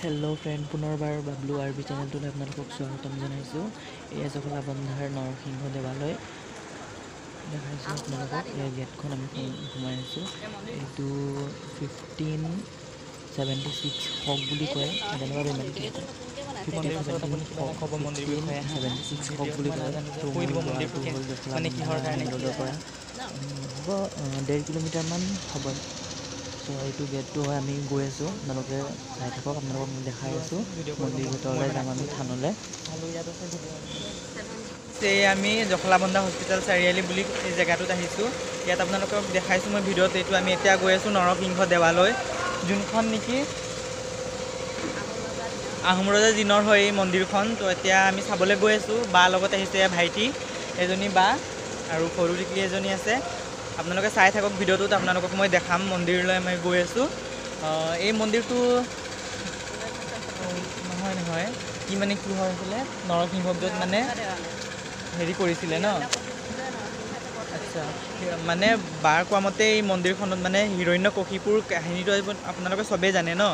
Hello' friend, পুনৰবাৰ Bablu RB চেনেলটোলৈ আপোনালোকক স্বাগতম জনাইছোঁ। এয়া জখলাবন্ধাৰ নৰসিংহ দেৱালয় দেখাইছোঁ আপোনালোকক। এই গেটখন আমি সোমাই আছোঁ। এইটো 1576 শক বুলি কয়, নাজানো বাৰু ইমান কি কয়। মন্দিৰৰ ওচৰত আপুনি কিবা এটা ক'ব মন্দিৰ বিষয়ে হা 1576 শক ভিডিঅ'ত বুলি মই কয়। নাজানো যে ত' কৈ মোৰ দিব মন্দিৰটো দুৱাৰটো হ'ল মানে জখলাবন্ধা কিহৰ কাৰণে মেইন কি ৰোডৰ পৰা হ'ব 1.5 কিলোমিটাৰমান হ'ব। চ' এইটো গেটটো হয়, আমি গৈ আছোঁ। আপোনালোকে চাই থাকক, আপোনালোকক মই দেখাই আছোঁ। মন্দিৰ ভিতৰলৈ যাম আমি থানলৈ। আমি জখলাবন্ধা হস্পিটেল চাৰিআলি বুলি এই জেগাটোত আহিছোঁ। ইয়াত আপোনালোকক দেখাইছোঁ মই ভিডিঅ'ত। এইটো আমি এতিয়া গৈ আছোঁ নৰসিংহ দেৱালয়, যোনখন নেকি আহোম ৰজাৰ দিনৰ হয় এই মন্দিৰখন। তো এতিয়া আমি চাবলৈ গৈ আছোঁ। বা লগত আহিছে ভাইটি এজনী বা আৰু সৰু টিকলি এজনী আছে। আপোনালোকে চাই থাকক ভিডিঅ'টোত, আপোনালোকক মই দেখাম মন্দিৰলৈ আমি গৈ আছোঁ। এই মন্দিৰটো নহয় কি মানে কি হৈ আছিলে, নৰসিংহত মানে হেৰি কৰিছিলে ন। আচ্ছা, মানে বাৰ কোৱা মতে এই মন্দিৰখনত মানে হিৰণ্যকশিপুৰ কাহিনীটো আপোনালোকে চবেই জানে ন।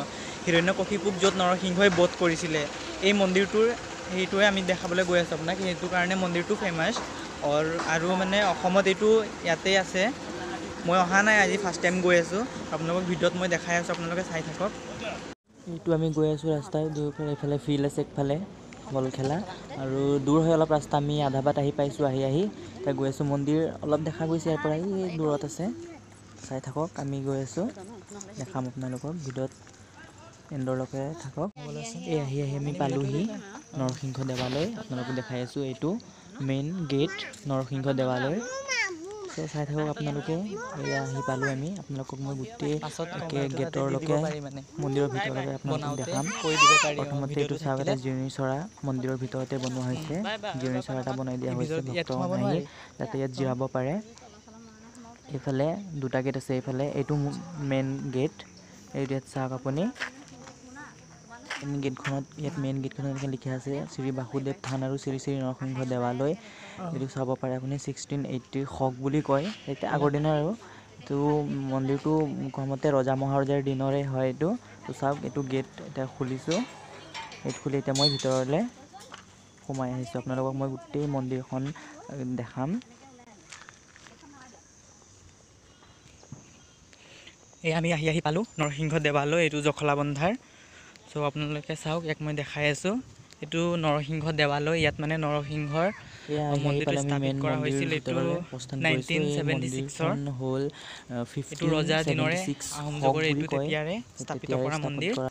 হিৰণ্যকশিপুক য'ত নৰসিংহই বধ কৰিছিলে, এই মন্দিৰটোৰ সেইটোৱে আমি দেখাবলৈ গৈ আছোঁ আপোনাক। সেইটো কাৰণে মন্দিৰটো ফেমাছ আৰু মানে অসমত এইটো ইয়াতেই আছে। মই অহা নাই, আজি ফাৰ্ষ্ট টাইম গৈ আছোঁ। আপোনালোকক ভিডিঅ'ত মই দেখাই আছোঁ, আপোনালোকে চাই থাকক। এইটো আমি গৈ আছোঁ ৰাস্তাই, দুয়োফালে এইফালে ফিল্ড আছে, একফালে বল খেলা আৰু দূৰ হৈ অলপ ৰাস্তা। আমি আধা বাট আহি পাইছোঁ। আহি এতিয়া গৈ আছোঁ। মন্দিৰ অলপ দেখা গৈছে ইয়াৰ পৰা, এই দূৰত আছে। চাই থাকক, আমি গৈ আছোঁ, দেখাম আপোনালোকক ভিডিঅ'ত। এণ্ডলৈকে থাকক। এই আহি আমি পালোঁহি নৰসিংহ দেৱালয়। আপোনালোকক দেখাই আছোঁ, এইটো মেইন গেট নৰসিংহ দেৱালয়। চ' চাই থাকক আপোনালোকে। এয়া আহি পালোঁ আমি। আপোনালোকক মই গোটেই পাছত একে কেমেৰাটো তাতে দি দিব গেটৰলৈকে পাৰি মানে মন্দিৰৰ ভিতৰলৈকে আপোনালোকক বনাওঁতে দেখাম। কৈ দিব পাৰি প্ৰথমতে এইটো ভিডিঅ'টো চাওক, থাকিলে। এটা জিৰণি চৰা মন্দিৰৰ ভিতৰতে বনোৱা হৈছে। জিৰণি চৰা এটা বনাই দিয়া এই হৈছে ভিতৰত ইয়াত সোমাব ভক্তগণ আহি নোৱাৰি। যাতে ইয়াত জিৰাব পাৰে। এইফালে দুটা গেট আছে, এইফালে এইটো মেইন গেট। এইটো ইয়াত চাওক আপুনি। মেইন গেটখনত এনেকৈ লিখা আছে শ্ৰী বাসুদেৱ থান আৰু শ্ৰী শ্ৰী নৰসিংহ দেৱালয়। এইটো চাব পাৰে আপুনি। 1680 শক বুলি কয়, এতিয়া আগৰ দিনৰ আৰু। এইটো মন্দিৰটো কোৱা মতে ৰজা মহাৰজাৰ দিনৰে হয় এইটো। তো চাওক, এইটো গেট এতিয়া খুলিছোঁ। গেট খুলি এতিয়া মই ভিতৰলৈ সোমাই আহিছোঁ। আপোনালোকক মই গোটেই মন্দিৰখন দেখাম। এই আমি আহি পালোঁ নৰসিংহ দেৱালয়, এইটো জখলাবন্ধাৰ। চ' আপোনালোকে চাওক, ইয়াক মই দেখাই আছোঁ। এইটো নৰসিংহ দেৱালয়। ইয়াত মানে নৰসিংহৰ এয়া আহি মন্দিৰটো পালে আমি স্থাপিত মেইন কৰা মন্দিৰ হৈছিল এইটো ভিতৰলৈ প্ৰস্থান কৰিছোঁ। এই 1976 মন্দিৰখন হ'ল এইটো ৰজা দিনৰে 1576 আহোম শক যুগৰ বুলি এইটো কয়। তেতিয়াৰে স্থাপিত তেতিয়াৰে কৰা স্থাপন মন্দিৰ। কৰা।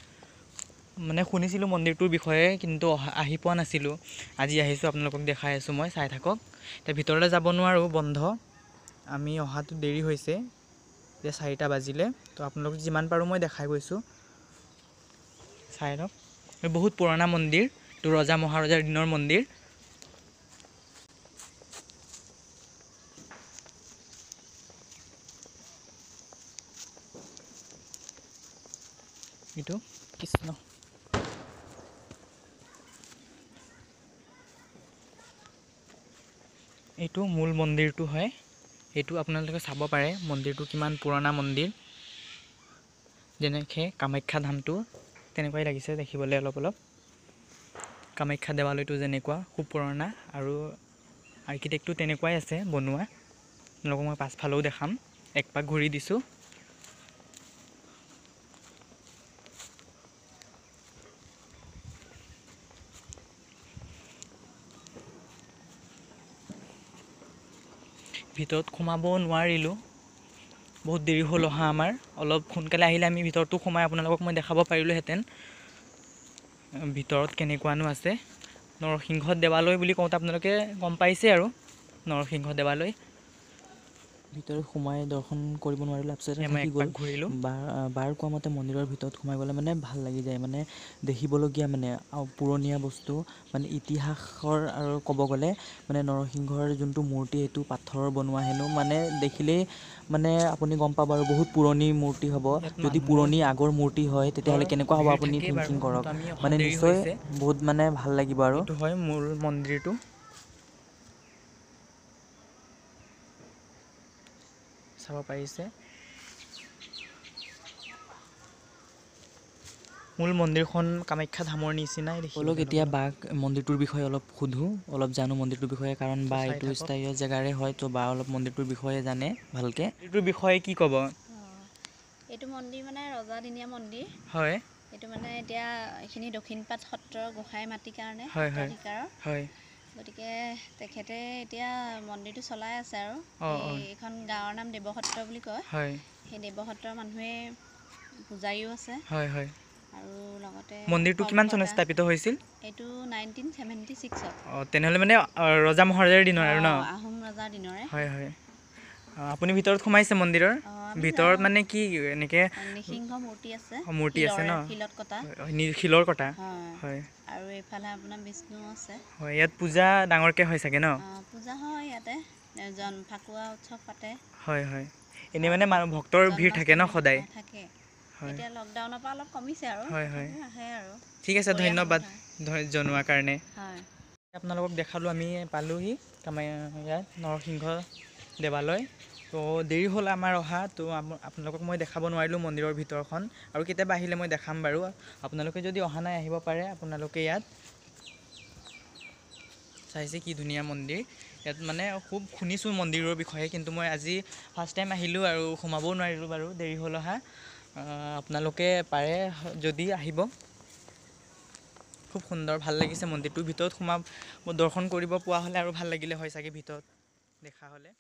মানে শুনিছিলোঁ মন্দিৰটোৰ বিষয়ে, কিন্তু আহি পোৱা নাছিলোঁ। আজি আহিছোঁ, আপোনালোকক দেখাই আছোঁ মই। চাই থাকক। এতিয়া ভিতৰলৈ যাব নোৱাৰোঁ, বন্ধ। আমি অহাটো দেৰি হৈছে, এতিয়া 4টা বাজিলে। তো আপোনালোকক যিমান পাৰোঁ মই দেখাই গৈছোঁ। চাই লওক, বহুত পুৰণা মন্দিৰ। এইটো ৰজা মহাৰজাৰ দিনৰ মন্দিৰ। এইটো কৃষ্ণ। এইটো মূল মন্দিৰটো হয়। এইটো আপোনালোকে চাব পাৰে মন্দিৰটো কিমান পুৰণা মন্দিৰ। যেনেকৈ কামাখ্যা ধামটো তেনেকুৱাই লাগিছে দেখিবলৈ অলপ। কামাখ্যা দেৱালয়টো যেনেকুৱা খুব পুৰণা, আৰু আৰ্কিটেক্টটো তেনেকুৱাই আছে বনোৱা। আপোনালোকক মই পাছফালেও দেখাম। এক পাক ঘূৰি দিছোঁ। ভিতৰত সোমাব নোৱাৰিলোঁ, বহুত দেৰি হ'ল অহা আমাৰ। অলপ সোনকালে আহিলে আমি ভিতৰতো সোমাই আপোনালোকক মই দেখাব পাৰিলোঁহেঁতেন ভিতৰত কেনেকুৱানো আছে। নৰসিংহ দেৱালয় বুলি কওঁতে আপোনালোকে গম পাইছে আৰু নৰসিংহ দেৱালয়। ভিতৰত সোমাই দৰ্শন কৰিব নোৱাৰিলে আপচোচ এটা মই থাকি এক গ'ল। পাক ঘূৰিলোঁ। বাৰ কোৱা মতে মন্দিৰৰ ভিতৰত সোমাই গ'লে মানে ভাল লাগি যায়, মানে দেখিবলগীয়া মানে পুৰণীয়া বস্তু, মানে ইতিহাসৰ আৰু ক'ব গ'লে মানে নৰসিংহৰ যোনটো মূৰ্তি, সেইটো পাথৰৰ বনোৱা হেনো। মানে দেখিলেই মানে আপুনি গম পাব আৰু বহুত পুৰণি মূৰ্তি হ'ব। ইয়াত যদি মানুহৰ পুৰণি আগৰ মূৰ্তি হয়, তেতিয়াহ'লে কেনেকুৱা হ'ব ভিৰ আপুনি থাকেই বাৰু, থিংকিং কৰক। কিন্তু আমি অহা মানে দেৰি নিশ্চয় হৈছে। বহুত মানে ভাল লাগিব আৰু। এইটো হয় মূল মন্দিৰটো। চাব পাৰিছে। মূল মন্দিৰখন কামাখ্যা ধামৰ নিচিনাই অলপ এতিয়া বাক মন্দিৰটোৰ বিষয়ে অলপ সোধোঁ, অলপ জানো মন্দিৰটোৰ বিষয়ে, কাৰণ বা চাই এইটো থাকক। স্থায়ী জেগাৰে হয়, তো বা অলপ মন্দিৰটোৰ বিষয়ে জানে ভালকৈ। মন্দিৰটোৰ বিষয়ে কি ক'ব? এইটো মন্দিৰ মানে ৰজাদিনীয়া মন্দিৰ। হয় এইটো মানে এতিয়া এইখিনি দক্ষিণপাট সত্ৰৰ গোসাঁই মাটিৰ কাৰণে হয় হয় সত্ৰাধিকাৰৰ। হয় গতিকে তেখেতে এতিয়া মন্দিৰটো চলাই আছে আৰু অঁ অঁ এইখন গাঁৱৰ নাম দেৱসত্ৰ বুলি কয়। হয় সেই দেৱসত্ৰৰ মানুহে পূজাৰীও আছে হয় হয়। আৰু লগতে মন্দিৰটো কিমান চনত কৰ্মকৰ্তা। স্থাপিত হৈছিল? এইটো 1976ত। অঁ তেনেহ'লে মানে ৰজা মহাৰজাৰ দিনৰ আৰু ন? আহোম ৰজাৰ দিনৰে। হয় হয়। আপুনি ভিতৰত সোমাইছে মন্দিৰৰ? আমি ভিতৰত যাওঁ। মানে কি এনেকৈ নৃসিংহ মূৰ্তি আছে, মূৰ্তি আছে ন? শিলত কটা। শিলৰ কটা হয় হয় আৰু এইফালে আপোনাৰ বিষ্ণু আছে। হয়। ইয়াত পূজা ডাঙৰকৈ হয় চাগে ন? পূজা হয় ইয়াতে, ফাকুৱা উৎসৱ পাতে। হয় হয়। এনেই মানে ভক্তৰ ভিৰ থাকে ন জন্মাষ্টমী সদায়? থাকে। হয় এতিয়া লকডাউনৰ পৰা অলপ কমিছে আৰু হয় হয়। তথাপিও আহে আৰু। ঠিক আছে, দুপৰীয়া ধন্যবাদ সময়ত জনোৱাৰ কাৰণে। হয়। আপোনালোকক দেখালোঁ, আমি পালোঁহি ইয়াত নৰসিংহ দেৱালয়। তো দেৰি হ'ল আমাৰ অহা, তো আপোনালোকক মই দেখাব নোৱাৰিলোঁ মন্দিৰৰ ভিতৰখন, আৰু কেতিয়াবা আহিলে মই দেখাম বাৰু। আপোনালোকে যদি অহা নাই আহিব পাৰে আপোনালোকে ইয়াত। চাইছে কি ধুনীয়া মন্দিৰ। ইয়াত মানে খুব শুনিছোঁ মন্দিৰৰ বিষয়ে, কিন্তু মই আজি ফাৰ্ষ্ট টাইম আহিলোঁ আৰু সোমাবও নোৱাৰিলোঁ বাৰু, দেৰি হ'ল অহা। আপোনালোকে পাৰে যদি আহিব। খুব সুন্দৰ, ভাল লাগিছে মন্দিৰটোৰ ভিতৰত দৰ্শন কৰিব পোৱা হ'লে আৰু ভাল লাগিলে হয় চাগে, ভিতৰত দেখা হ'লে।